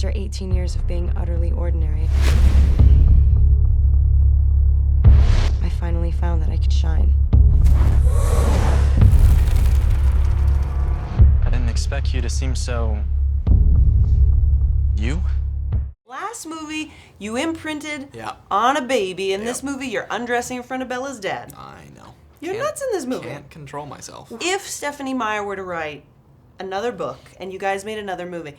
After 18 years of being utterly ordinary, I finally found that I could shine. I didn't expect you to seem so... you? Last movie, you imprinted Yeah. on a baby. In Yep. this movie, you're undressing in front of Bella's dad. I know. You're nuts in this movie. Can't control myself. If Stephenie Meyer were to write another book and you guys made another movie,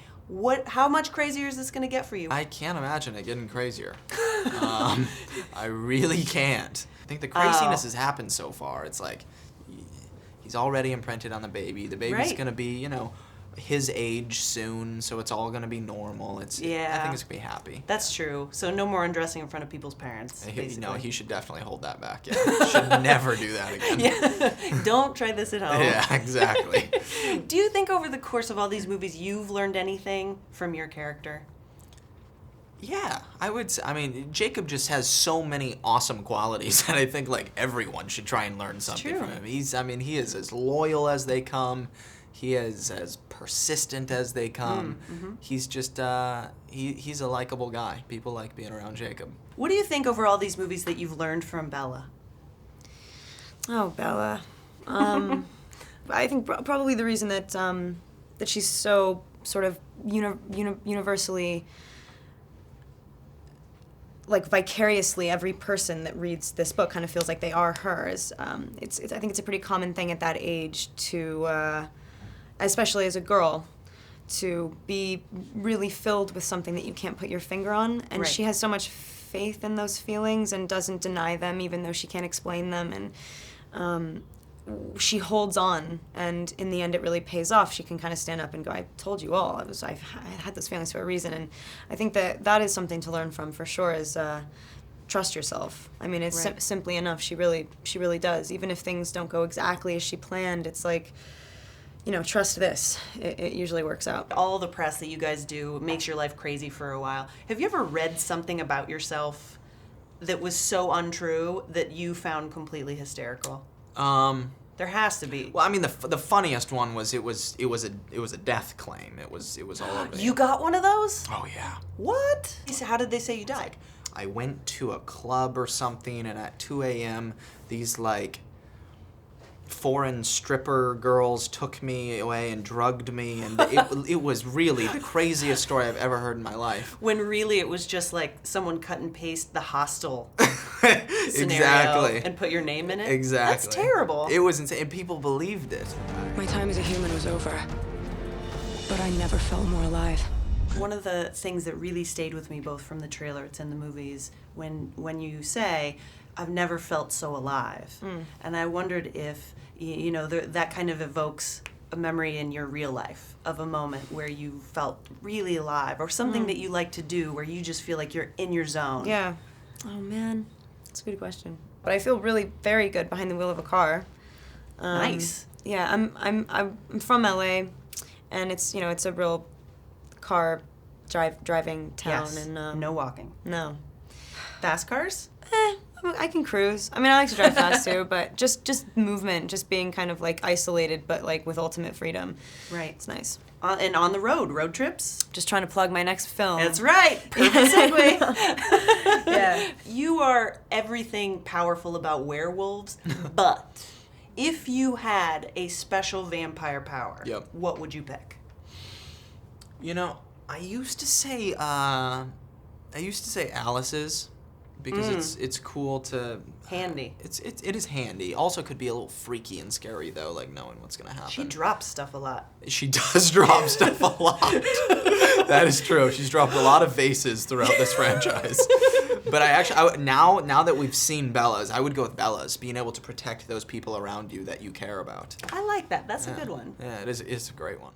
how much crazier is this going to get for you? I can't imagine it getting crazier. I really can't. I think the craziness has happened so far. It's like he's already imprinted on the baby. The baby's Right. going to be, his age soon, so it's all going to be normal. I think it's going to be happy. That's true. So no more undressing in front of people's parents, basically. No, he should definitely hold that back. Yeah. Should never do that again. Yeah. Don't try this at home. Yeah, exactly. Do you think over the course of all these movies you've learned anything from your character? Yeah, I would say, Jacob just has so many awesome qualities that I think everyone should try and learn something from him. He is as loyal as they come. He is as persistent as they come. Mm-hmm. He's just, he's a likable guy. People like being around Jacob. What do you think over all these movies that you've learned from Bella? Oh, Bella. I think probably the reason that that she's so sort of universally, vicariously, every person that reads this book kind of feels like they are hers. I think it's a pretty common thing at that age to, especially as a girl, to be really filled with something that you can't put your finger on. And she has so much faith in those feelings and doesn't deny them, even though she can't explain them. And she holds on, and in the end it really pays off. She can kind of stand up and go, I told you all, I had those feelings for a reason. And I think that is something to learn from for sure, is trust yourself. It's simply enough. She really does. Even if things don't go exactly as she planned, it's like, trust this. It usually works out. All the press that you guys do makes your life crazy for a while. Have you ever read something about yourself that was so untrue that you found completely hysterical? There has to be. Well, the funniest one was it was a death claim. It was all over. You got one of those? Oh yeah. What? How did they say you died? I went to a club or something, and at 2 a.m. these foreign stripper girls took me away and drugged me, and it was really the craziest story I've ever heard in my life. When really it was just someone cut and paste the Hostel scenario Exactly. and put your name in it? Exactly. That's terrible. It was insane, and people believed it. My time as a human was over, but I never felt more alive. One of the things that really stayed with me, both from the trailer, it's in the movies, when you say, I've never felt so alive. And I wondered if, that kind of evokes a memory in your real life of a moment where you felt really alive, or something that you like to do where you just feel like you're in your zone. Yeah. Oh man, that's a good question. But I feel really very good behind the wheel of a car. Nice. Yeah, I'm from LA, and it's a real car driving town. Yes. And no walking. No. Fast cars? I can cruise. I like to drive fast too, but just movement, just being kind of isolated, but with ultimate freedom. Right. It's nice. And on the road trips? Just trying to plug my next film. That's right. Perfect segue. Yeah. You are everything powerful about werewolves, but if you had a special vampire power, what would you pick? I used to say Alice's, because it's cool to... Handy. It is handy. Also could be a little freaky and scary, though, knowing what's going to happen. She drops stuff a lot. She does drop stuff a lot. That is true. She's dropped a lot of vases throughout this franchise. But now that we've seen Bella's, I would go with Bella's, being able to protect those people around you that you care about. I like that. That's a good one. Yeah, it's a great one.